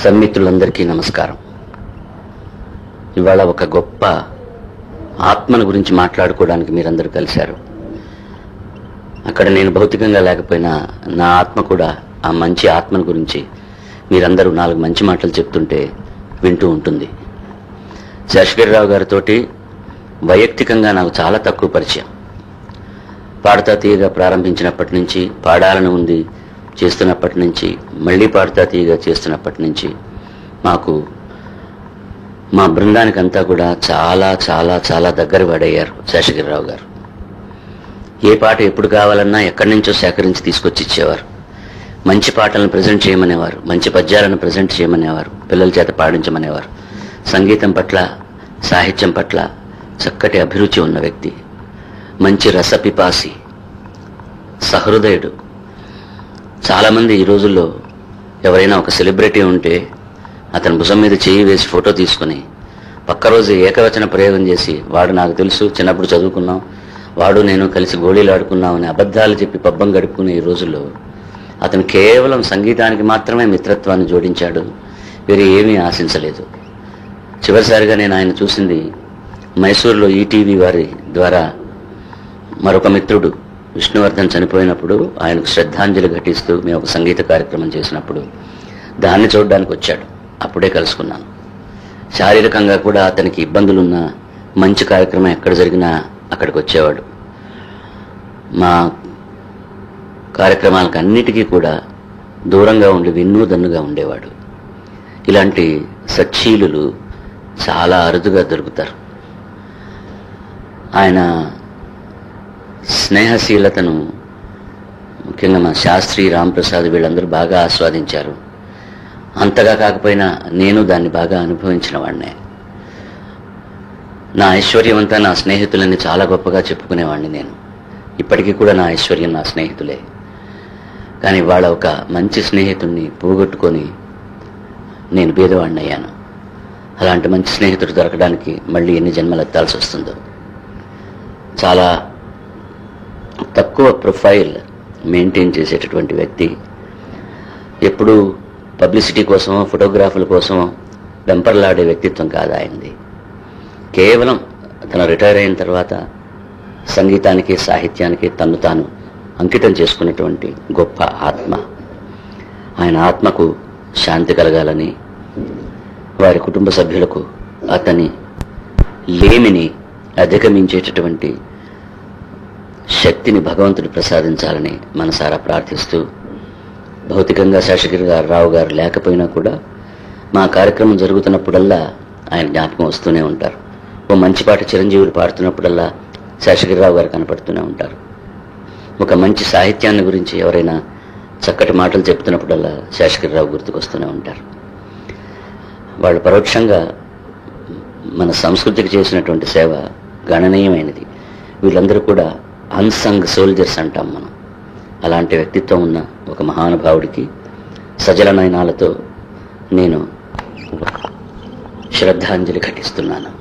సన్మిత్రులందరికీ నమస్కారం. ఇవాళ ఒక గొప్ప ఆత్మను గురించి మాట్లాడుకోవడానికి మీరందరూ కలిశారు. అక్కడ నేను భౌతికంగా లేకపోయినా నా ఆత్మ కూడా ఆ మంచి ఆత్మను గురించి మీరందరూ 4 మంచి మాటలు చెప్తుంటే వింటూ ఉంటుంది. శేషగిరిరావు గారితో వైయక్తికంగా నాకు చాలా తక్కువ పరిచయం. పాడతా తీయగా ప్రారంభించినప్పటి నుంచి, పాడాలని ఉంది చేస్తున్నప్పటి నుంచి, మళ్ళీ పాడతా తీయగా చేస్తున్నప్పటి నుంచి మాకు మా బృందానికంతా కూడా చాలా చాలా చాలా దగ్గర పడయ్యారు శేషగిరిరావు గారు. ఏ పాట ఎప్పుడు కావాలన్నా ఎక్కడి నుంచో సేకరించి తీసుకొచ్చి ఇచ్చేవారు. మంచి పాటలను ప్రజెంట్ చేయమనేవారు, మంచి పద్యాలను ప్రజెంట్ చేయమనేవారు, పిల్లల చేత పాడించమనేవారు. సంగీతం పట్ల, సాహిత్యం పట్ల చక్కటి అభిరుచి ఉన్న వ్యక్తి, మంచి రసపిపాసి, సహృదయుడు. చాలామంది ఈ రోజుల్లో ఎవరైనా ఒక సెలబ్రిటీ ఉంటే అతని భుజం మీద చేయి వేసి ఫోటో తీసుకుని పక్క రోజు ఏకవచన ప్రయోగం చేసి, వాడు నాకు తెలుసు, చిన్నప్పుడు చదువుకున్నాం, వాడు నేను కలిసి గోళీలు ఆడుకున్నాం అని అబద్ధాలు చెప్పి పబ్బం గడుపుకునే ఈ రోజుల్లో అతను కేవలం సంగీతానికి మాత్రమే మిత్రత్వాన్ని జోడించాడు, వేరే ఏమీ ఆశించలేదు. చివరిసారిగా నేను ఆయన చూసింది మైసూరులో ఈటీవీ వారి ద్వారా మరొక మిత్రుడు విష్ణువర్ధన్ చనిపోయినప్పుడు ఆయనకు శ్రద్ధాంజలి ఘటిస్తూ మేము ఒక సంగీత కార్యక్రమం చేసినప్పుడు దాన్ని చూడడానికి వచ్చాడు. అప్పుడే కలుసుకున్నాను. శారీరకంగా కూడా అతనికి ఇబ్బందులున్న మంచి కార్యక్రమం ఎక్కడ జరిగినా అక్కడికి వచ్చేవాడు. మా కార్యక్రమాలకు అన్నిటికీ కూడా దూరంగా ఉండి వెన్నుదన్నుగా ఉండేవాడు. ఇలాంటి సచ్చీలులు చాలా అరుదుగా దొరుకుతారు. ఆయన స్నేహశీలతను ముఖ్యంగా మా శాస్త్రి, రాంప్రసాద్ వీళ్ళందరూ బాగా ఆస్వాదించారు. అంతగా కాకపోయినా నేను దాన్ని బాగా అనుభవించిన వాడినే. నా ఐశ్వర్యం అంతా నా స్నేహితులని చాలా గొప్పగా చెప్పుకునేవాడిని నేను. ఇప్పటికీ కూడా నా ఐశ్వర్యం నా స్నేహితులే. కానీ వాళ్ళ ఒక మంచి స్నేహితుడిని పోగొట్టుకొని నేను బీదవాడిని అయ్యాను. అలాంటి మంచి స్నేహితుడు దొరకడానికి మళ్ళీ ఎన్ని జన్మలు ఎత్తాల్సి వస్తుందో. చాలా తక్కువ ప్రొఫైల్ మెయింటైన్ చేసేటటువంటి వ్యక్తి. ఎప్పుడూ పబ్లిసిటీ కోసమో ఫోటోగ్రాఫ్ల కోసమో వెంపర్లాడే వ్యక్తిత్వం కాదు ఆయనది. కేవలం తను రిటైర్ అయిన తర్వాత సంగీతానికి, సాహిత్యానికి తను తాను అంకితం చేసుకున్నటువంటి గొప్ప ఆత్మ. ఆయన ఆత్మకు శాంతి కలగాలని, వారి కుటుంబ సభ్యులకు అతని లేమిని అధిగమించేటటువంటి శక్తిని భగవంతుడు ప్రసాదించాలని మనసారా ప్రార్థిస్తూ, భౌతికంగా శేషగిరిరావు గారు లేకపోయినా కూడా మా కార్యక్రమం జరుగుతున్నప్పుడల్లా ఆయన జ్ఞాపకం వస్తూనే ఉంటారు. ఓ మంచి పాట చిరంజీవులు పాడుతున్నప్పుడల్లా శేషగిరిరావు గారు కనపడుతూనే ఉంటారు. ఒక మంచి సాహిత్యాన్ని గురించి ఎవరైనా చక్కటి మాటలు చెప్తున్నప్పుడల్లా శేషగిరిరావు గుర్తుకొస్తూనే ఉంటారు. వాళ్ళు పరోక్షంగా మన సంస్కృతికి చేసినటువంటి సేవ గణనీయమైనది. వీళ్ళందరూ కూడా అన్సంగ్ సోల్జర్స్ అంటాం మనం. అలాంటి వ్యక్తిత్వం ఉన్న ఒక మహానుభావుడికి సజల నయనాలతో నేను శ్రద్ధాంజలి ఘటిస్తున్నాను.